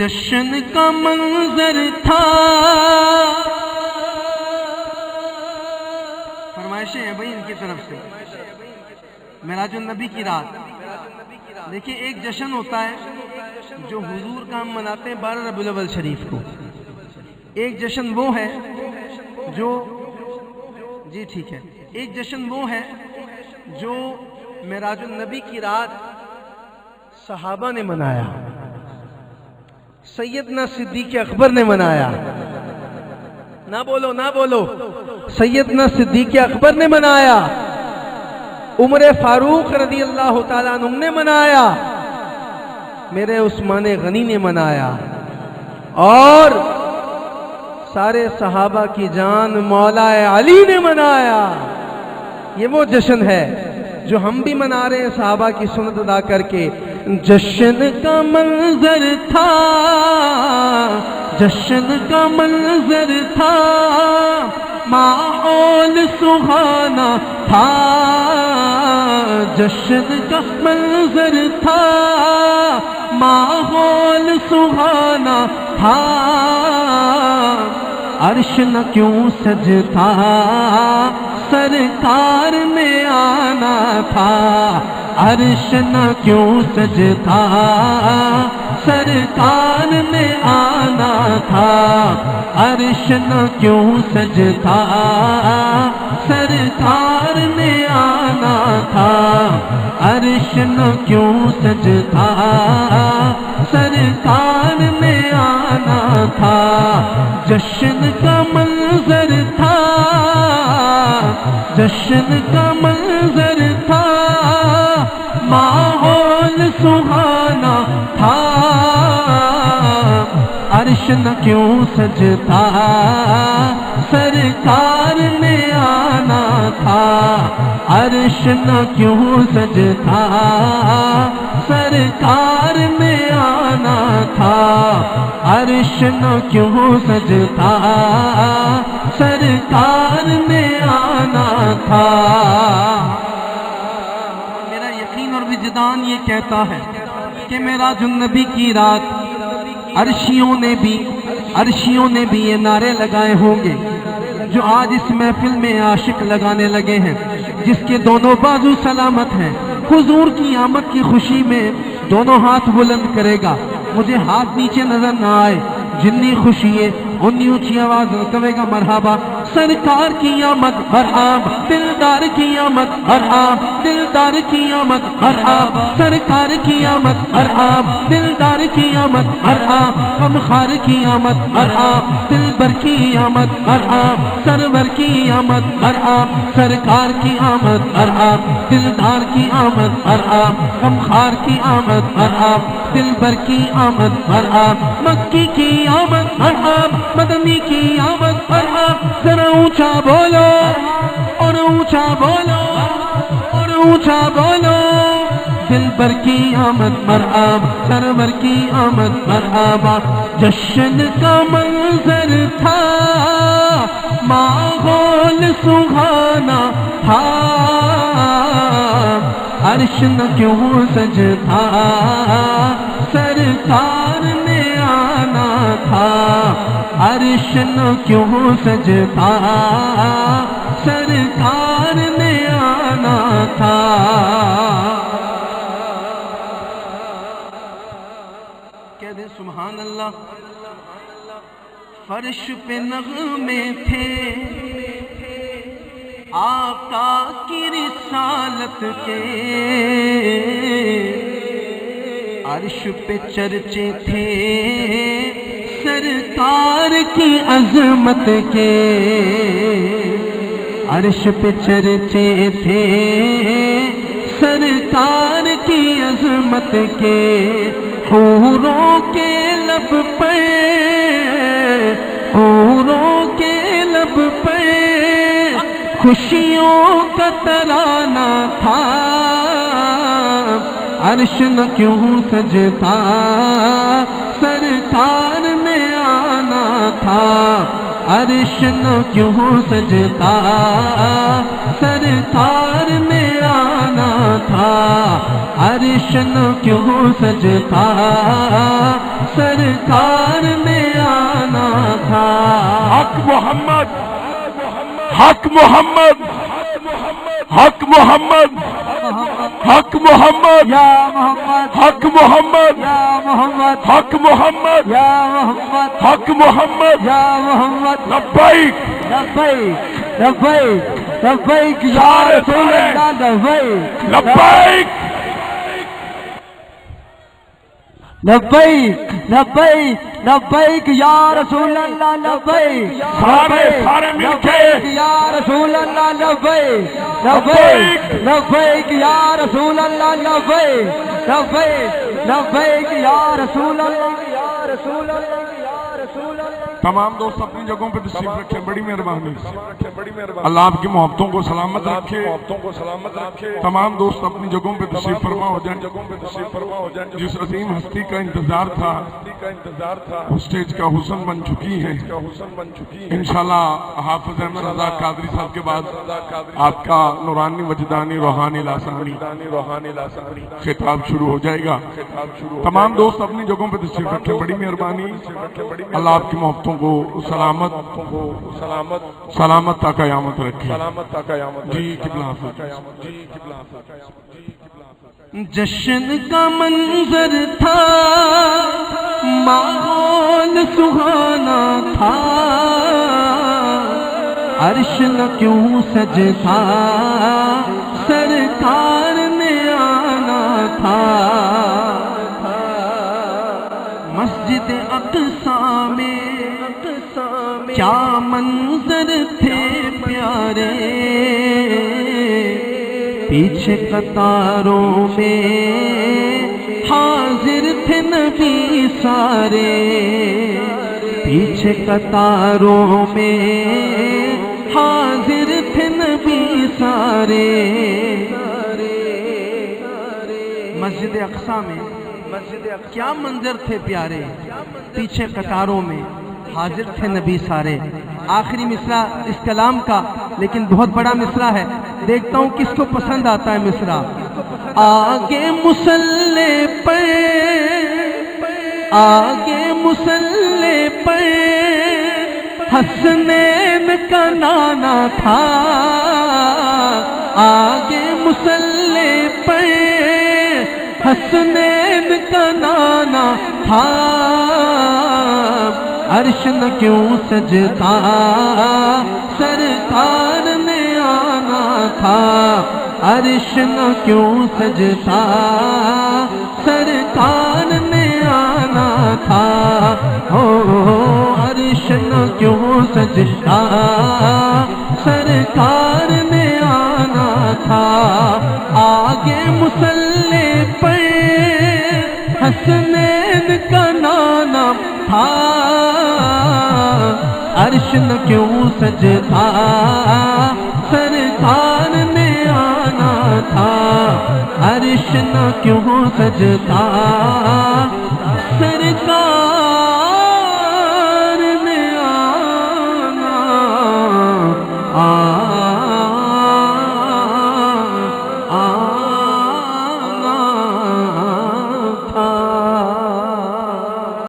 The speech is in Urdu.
جشن کا منظر تھا. فرمائشیں ہیں بھائی ان کی طرف سے. معراج النبی کی رات. دیکھیں ایک جشن ہوتا ہے جو حضور کا ہم مناتے ہیں 12 ربیع الاول شریف کو. ایک جشن وہ ہے جو جی ٹھیک ہے ایک جشن وہ ہے جو معراج النبی کی رات صحابہ نے منایا، سیدنا صدیق اکبر نے منایا. نہ بولو نہ بولو. سیدنا صدیق اکبر نے منایا، عمر فاروق رضی اللہ تعالیٰ عنہ نے منایا، میرے عثمان غنی نے منایا، اور سارے صحابہ کی جان مولا علی نے منایا. یہ وہ جشن ہے جو ہم بھی منا رہے ہیں صحابہ کی سنت ادا کر کے. جشن کا منظر تھا، جشن کا منظر تھا، ماحول سہانا تھا. جشن کا منظر تھا، ماحول سہانا تھا. عرش نہ کیوں سجتا، سرکار نے آنا تھا. عرش نہ کیوں سجتا، سرکار نے آنا تھا. عرش نہ کیوں سجتا، سرکار نے آنا تھا. عرش نہ کیوں سجتا، سرکار نے آنا تھا. جشن کا منظر تھا، جشن کا منظر تھا، ماحول سہانا تھا. عرش نہ کیوں سجتا، سرکار نے آنا تھا. عرش نہ کیوں سجتا، سرکار نے آنا تھا. عرش نہ کیوں سجتا، سرکار نے آنا تھا. میرا یقین اور وجدان یہ کہتا ہے کہ معراج النبی کی رات عرشیوں نے بھی یہ نعرے لگائے ہوں گے جو آج اس محفل میں عاشق لگانے لگے ہیں، جس کے دونوں بازو سلامت ہیں. حضور کی آمد کی خوشی میں دونوں ہاتھ بلند کرے گا. مجھے ہاتھ نیچے نظر نہ آئے. جنی خوشی ہے انی اونچی آواز کہے گا مرحبا. سرکار کی آمد مرحبا، دلدار کی آمد مرحبا، دلدار کی آمد مرحبا. سرکار کی آمد مرحبا، دلدار کی آمد مرحبا. غمخوار کی آمد مرحبا، دلبر کی آمد مرحبا. سرور کی آمد مرحبا، سرکار کی آمد مرحبا. دلدار کی آمد مرحبا، غمخوار کی آمد مرحبا. دلبر کی آمد مرحبا. مکی کی آمد مرحبا، مدنی کی آمد مرحبا. ذرا اونچا بولو اور اونچا بولو اور اونچا بولو. دلبر کی آمد مرحبا، سرور کی آمد مرحبا. جشن کا منظر تھا، ماحول سہانا تھا. عرش نہ کیوں سجتا، سرکار نے آنا تھا. عرش نہ کیوں سجتا، سرکار نے آنا تھا. کہہ دیں سبحان اللہ. فرش پہ نغمے تھے آقا کی رسالت کے، عرش پہ چرچے تھے سرکار کی عظمت کے. عرش پہ چرچے تھے سرکار کی عظمت کے. حوروں کے لب پہ، حوروں کے لب پہ خوشیوں کا ترانہ تھا. عرش نہ کیوں سجتا، سرکار نے آنا تھا. عرش نہ کیوں سجتا، سرکار نے آنا تھا عرش نہ کیوں سجتا سرکار نے آنا تھا حق محمد حق محمد حق محمد حق محمد یا محمد حق محمد یا محمد حق محمد یا محمد حق محمد یا محمد لبیک لبیک لبیک لبیک یا رسول اللہ لبیک لبیک لبیک لبیک لبیک یا رسول اللہ لبیک سارے مل کے لبیک یا رسول اللہ لبیک لبیک لبیک یا رسول اللہ لبیک لبیک لبیک یا رسول اللہ یا رسول اللہ یا رسول اللہ تمام دوست اپنی جگہوں پہ تشریف رکھیں بڑی مہربانی اللہ آپ کی محبتوں کو سلامت رکھے تمام دوست اپنی جگہوں پہ تشریف فرما ہو جائیں جس عظیم ہستی کا انتظار تھا اسٹیج کا حسن بن چکی ہے انشاءاللہ حافظ احمد رضا قادری صاحب کے بعد آپ کا نورانی وجدانی روحانی لاسانی خطاب شروع ہو جائے گا تمام دوست اپنی جگہوں پہ تشریف رکھیں بڑی مہربانی اللہ آپ کی محبتوں کو سلامت تا قیامت رکھے جی قبلہ حافظ جشن کا منظر تھا ماحول سہانا تھا عرش نہ کیوں سجتا سرکار نے آنا تھا مسجد اقصی میں کیا منظر تھے پیارے پیچھے قطاروں میں حاضر تھے نبی سارے پیچھے قطاروں میں حاضر تھے نبی سارے مسجد اقصی میں کیا منظر تھے پیارے پیچھے قطاروں میں حاضر تھے نبی سارے آخری مصرع اس کلام کا لیکن بہت بڑا مصرع ہے دیکھتا ہوں کس کو پسند آتا ہے مصرع آگے مصلی پر حسنین کا نانا تھا آگے مصلی پر حسنین کا نانا تھا عرش نہ کیوں سجتا سرکار نے آنا تھا عرش نہ کیوں سجتا سرکار نے آنا تھا عرش نہ کیوں سجتا سرکار نے آنا تھا آگے مصلی پر حسنین کا نانا تھا عرش نہ کیوں سجتا سرکار نے آنا تھا عرش نہ کیوں سجتا سرکار